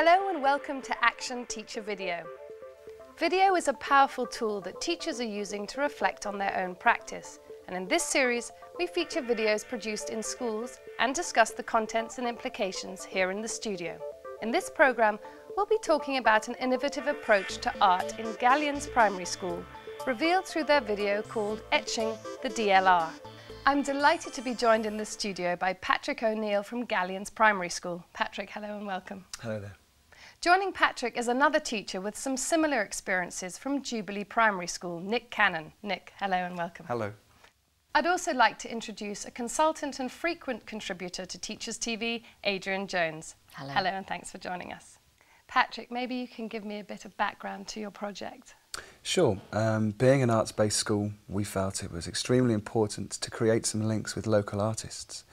Hello and welcome to Action Teacher Video. Video is a powerful tool that teachers are using to reflect on their own practice. And in this series, we feature videos produced in schools and discuss the contents and implications here in the studio. In this programme, we'll be talking about an innovative approach to art in Gallions Primary School, revealed through their video called Etching the DLR. I'm delighted to be joined in the studio by Patrick O'Neill from Gallions Primary School. Patrick, hello and welcome. Hello there. Joining Patrick is another teacher with some similar experiences from Jubilee Primary School, Nick Cannon. Nick, hello and welcome. Hello. I'd also like to introduce a consultant and frequent contributor to Teachers TV, Adrian Jones. Hello. Hello and thanks for joining us. Patrick, maybe you can give me a bit of background to your project. Sure. Being an arts-based school, we felt it was extremely important to create some links with local artists.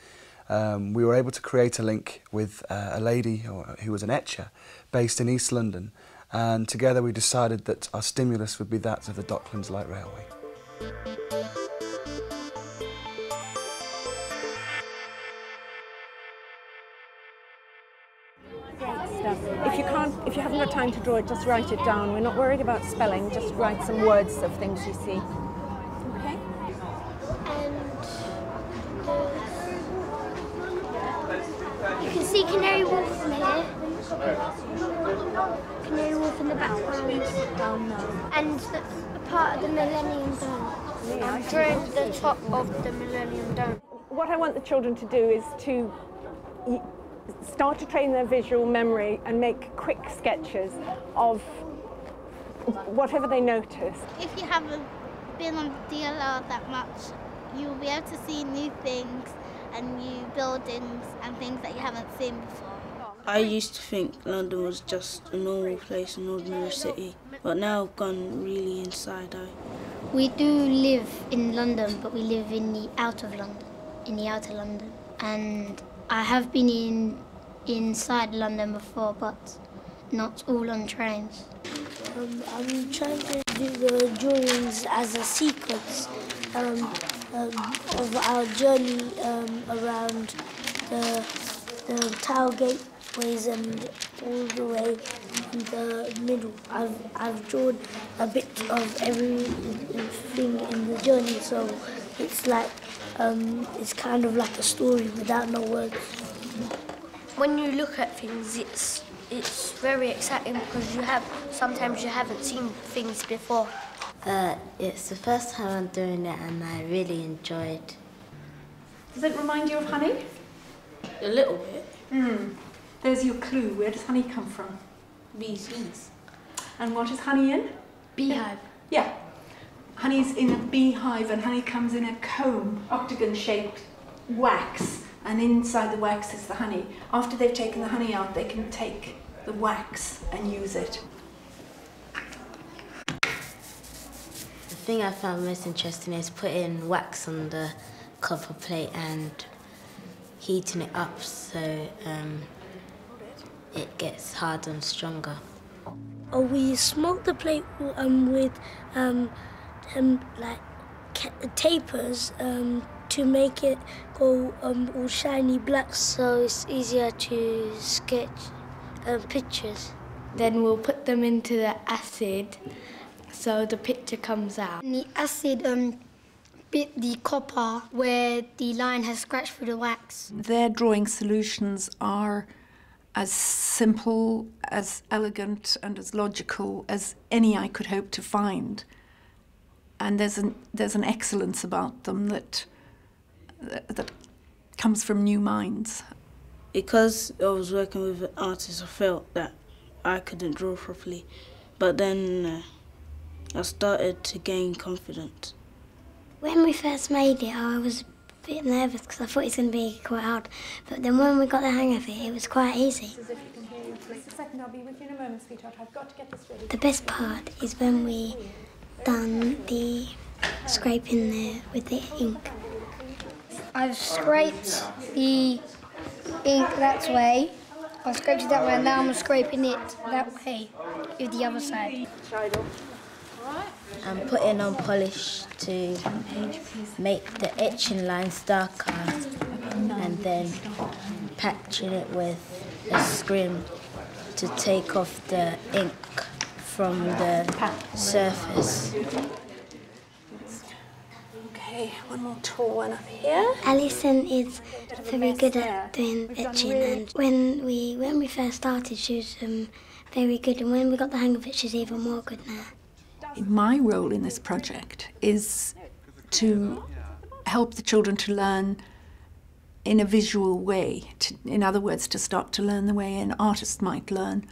We were able to create a link with a lady who was an etcher based in East London, and together we decided that our stimulus would be that of the Docklands Light Railway. If you haven't got time to draw it, just write it down. We're not worried about spelling, just write some words of things you see. Okay? And you can see Canary Wolf from here. Canary Wolf in the background. And a part of the Millennium Dome. I'm drawing the top of the Millennium Dome. What I want the children to do is to start to train their visual memory and make quick sketches of whatever they notice. If you haven't been on DLR that much, you'll be able to see new things and new buildings and things that you haven't seen before. I used to think London was just a normal place, an ordinary city, but now I've gone really inside out. We do live in London, but we live in the outer London, and I have been inside London before, but not all on trains. I'm trying to do the drawings as a sequence of our journey around the Tower gateways and all the way in the middle. I've drawn a bit of everything in the journey, so it's like it's kind of like a story without no words. When you look at things, it's very exciting because sometimes you haven't seen things before. It's the first time I'm doing it and I really enjoyed. Does it remind you of honey? A little bit. There's your clue. Where does honey come from? Bees. And what is honey in? Beehive. Yeah. Honey's in a beehive, and honey comes in a comb, octagon-shaped wax, and inside the wax is the honey. After they've taken the honey out, they can take the wax and use it. The thing I found most interesting is putting wax on the copper plate and heating it up so it gets harder and stronger. We smoke the plate with like tapers to make it go all shiny black, so it's easier to sketch pictures. Then we'll put them into the acid so the picture comes out. And the acid bit the copper where the line has scratched through the wax. Their drawing solutions are as simple, as elegant and as logical as any I could hope to find. And there's an excellence about them that comes from new minds. Because I was working with an artist, I felt that I couldn't draw properly. But then I started to gain confidence. When we first made it, I was a bit nervous because I thought it was going to be quite hard. But then when we got the hang of it was quite easy. Just a second, I'll be with you in a moment, sweetheart. I've got to get this ready. The best part is when we done the scraping there with the ink. I've scraped the ink that way. I've scraped it that way, and now I'm scraping it that way with the other side. I'm putting on polish to make the etching lines darker and then patching it with a scrim to take off the ink from the surface. Okay, one more tall one up here. Alison is very good at doing etching, and when we first started, she was very good, and when we got the hang of it, she's even more good now. My role in this project is to help the children to learn in a visual way, in other words, to start to learn the way an artist might learn,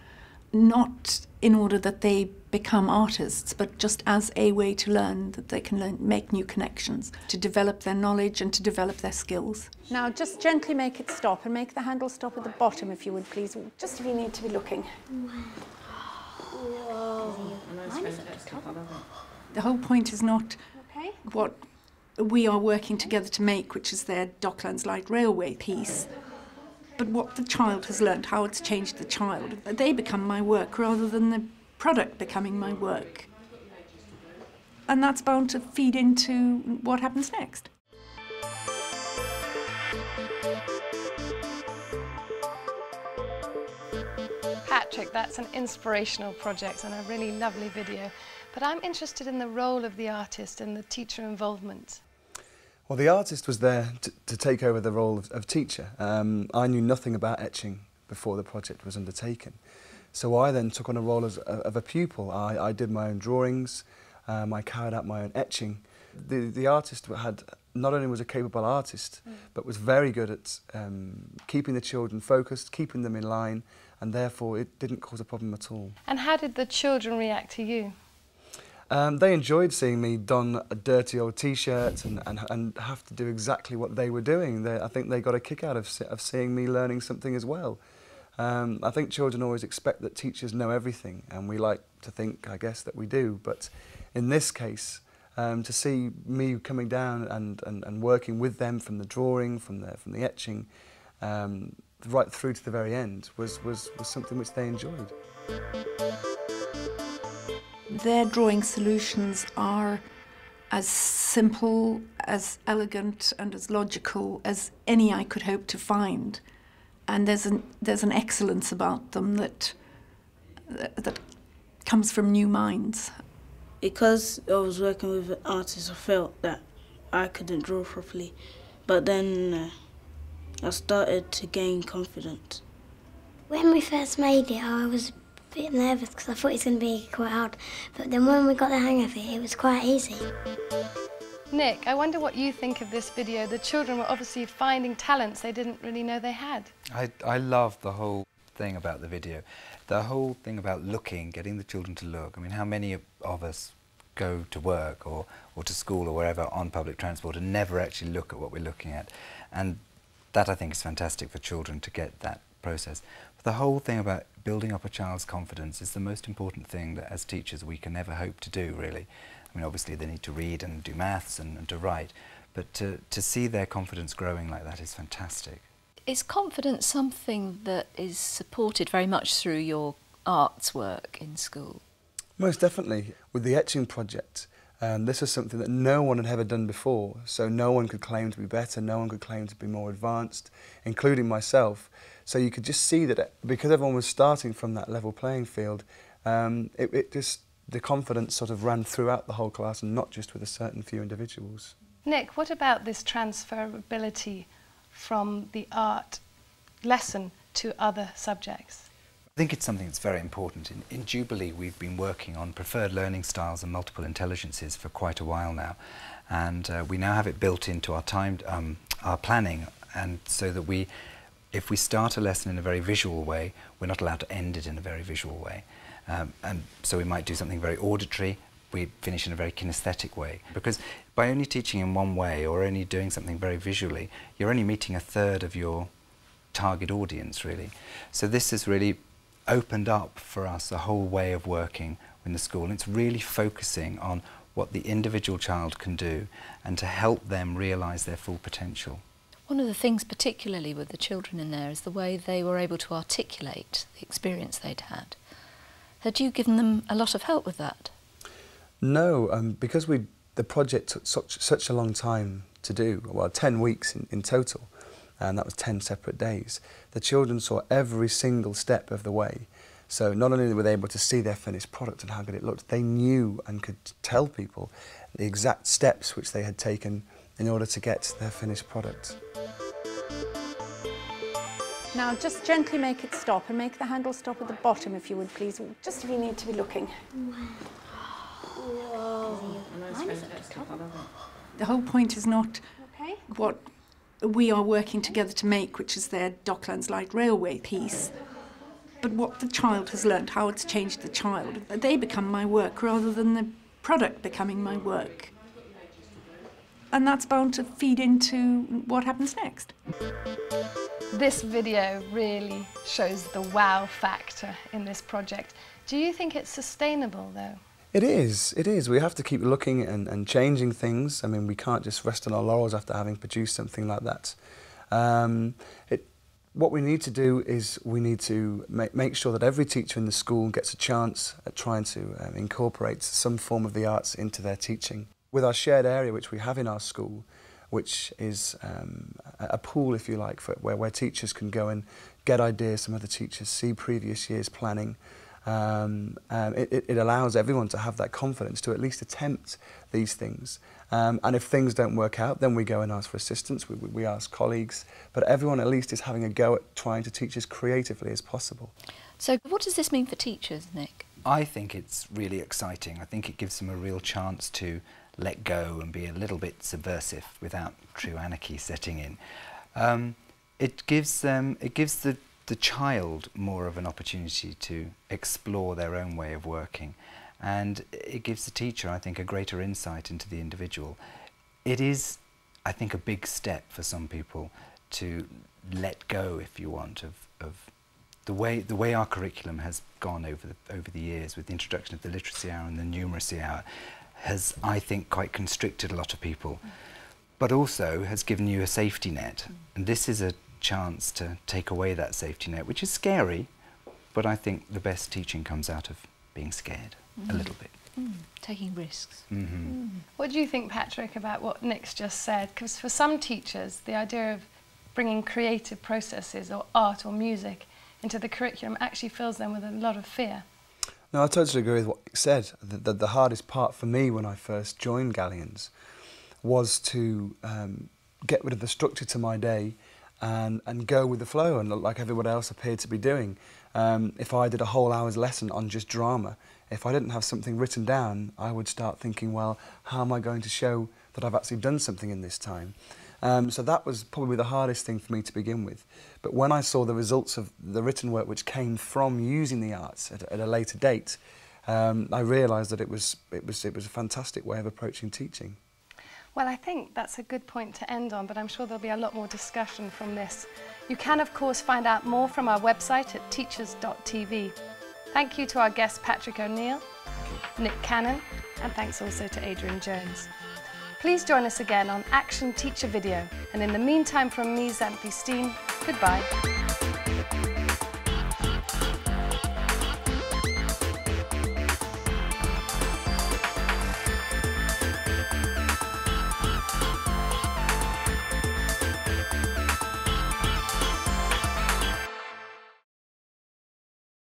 not in order that they become artists, but just as a way to learn, that they can make new connections, to develop their knowledge and to develop their skills. Now just gently make it stop, and make the handle stop at the bottom if you would please, just if you need to be looking. The whole point is not what we are working together to make, which is their Docklands Light Railway piece, but what the child has learned, how it's changed the child. They become my work rather than the product becoming my work. And that's bound to feed into what happens next. Patrick, that's an inspirational project and a really lovely video. But I'm interested in the role of the artist and the teacher involvement. Well, the artist was there to take over the role of teacher. I knew nothing about etching before the project was undertaken. So I then took on a role of a pupil. I did my own drawings, I carried out my own etching. The artist not only was a capable artist, but was very good at keeping the children focused, keeping them in line, and therefore it didn't cause a problem at all. And how did the children react to you? They enjoyed seeing me don a dirty old T-shirt and have to do exactly what they were doing. I think they got a kick out of seeing me learning something as well. I think children always expect that teachers know everything, and we like to think, I guess, that we do. But in this case, to see me coming down and working with them from the drawing, from the etching, right through to the very end was something which they enjoyed. Their drawing solutions are as simple, as elegant and as logical as any I could hope to find. And there's an excellence about them that comes from new minds. Because I was working with an artist, I felt that I couldn't draw properly. But then I started to gain confidence. When we first made it, I was a bit nervous because I thought it was going to be quite hard. But then when we got the hang of it, it was quite easy. Nick, I wonder what you think of this video. The children were obviously finding talents they didn't really know they had. I love the whole thing about the video. The whole thing about looking, getting the children to look. I mean, how many of us go to work or to school or wherever on public transport and never actually look at what we're looking at? And that, I think, is fantastic for children to get that process. But the whole thing about building up a child's confidence is the most important thing that as teachers we can ever hope to do, really. I mean, obviously they need to read and do maths and to write, but to see their confidence growing like that is fantastic. Is confidence something that is supported very much through your arts work in school? Most definitely. With the etching project, this was something that no one had ever done before, so no one could claim to be better, no one could claim to be more advanced, including myself. So you could just see that because everyone was starting from that level playing field, the confidence sort of ran throughout the whole class and not just with a certain few individuals. Nick, what about this transferability from the art lesson to other subjects? I think it's something that's very important. In Jubilee we've been working on preferred learning styles and multiple intelligences for quite a while now, and we now have it built into our planning, and so that if we start a lesson in a very visual way, we're not allowed to end it in a very visual way. And so we might do something very auditory, we finish in a very kinesthetic way. Because by only teaching in one way or only doing something very visually, you're only meeting a third of your target audience, really. So this has really opened up for us a whole way of working in the school. And it's really focusing on what the individual child can do and to help them realise their full potential. One of the things particularly with the children in there is the way they were able to articulate the experience they'd had. Had you given them a lot of help with that? No, because the project took such a long time to do, well, 10 weeks in total, and that was 10 separate days. The children saw every single step of the way, So not only were they able to see their finished product and how good it looked, they knew and could tell people the exact steps which they had taken in order to get their finished product. Now just gently make it stop, and make the handle stop at the bottom if you would please, just if you need to be looking. The whole point is not what we are working together to make, which is their Docklands Light Railway piece, but what the child has learned, how it's changed the child. They become my work rather than the product becoming my work. And that's bound to feed into what happens next. This video really shows the wow factor in this project. Do you think it's sustainable though? It is. We have to keep looking and changing things. I mean, we can't just rest on our laurels after having produced something like that. What we need to do is we need to make sure that every teacher in the school gets a chance at trying to incorporate some form of the arts into their teaching. With our shared area, which we have in our school, which is a pool, if you like, where teachers can go and get ideas from other teachers, see previous years' planning. It allows everyone to have that confidence to at least attempt these things. And if things don't work out, then we go and ask for assistance, we ask colleagues, but everyone at least is having a go at trying to teach as creatively as possible. So what does this mean for teachers, Nick? I think it's really exciting. I think it gives them a real chance to let go and be a little bit subversive without true anarchy setting in. It gives the child more of an opportunity to explore their own way of working, and it gives the teacher, I think, a greater insight into the individual. It is, I think, a big step for some people to let go, if you want, of the way our curriculum has gone over the years, with the introduction of the literacy hour and the numeracy hour, has, I think, quite constricted a lot of people, but also has given you a safety net. And this is a chance to take away that safety net, which is scary, but I think the best teaching comes out of being scared a little bit. Taking risks. What do you think, Patrick, about what Nick's just said? Because for some teachers, the idea of bringing creative processes or art or music into the curriculum actually fills them with a lot of fear. No, I totally agree with what Nick said. The hardest part for me when I first joined Galleons was to get rid of the structure to my day and go with the flow and look like everyone else appeared to be doing. If I did a whole hour's lesson on just drama, if I didn't have something written down, I would start thinking, well, how am I going to show that I've actually done something in this time? So that was probably the hardest thing for me to begin with. But when I saw the results of the written work which came from using the arts at a later date, I realised that it was a fantastic way of approaching teaching. Well, I think that's a good point to end on, but I'm sure there'll be a lot more discussion from this. You can, of course, find out more from our website at teachers.tv. Thank you to our guest Patrick O'Neill, Nick Cannon, and thanks also to Adrian Jones. Please join us again on Action Teacher Video, and in the meantime from me, Xanthi Steen, goodbye.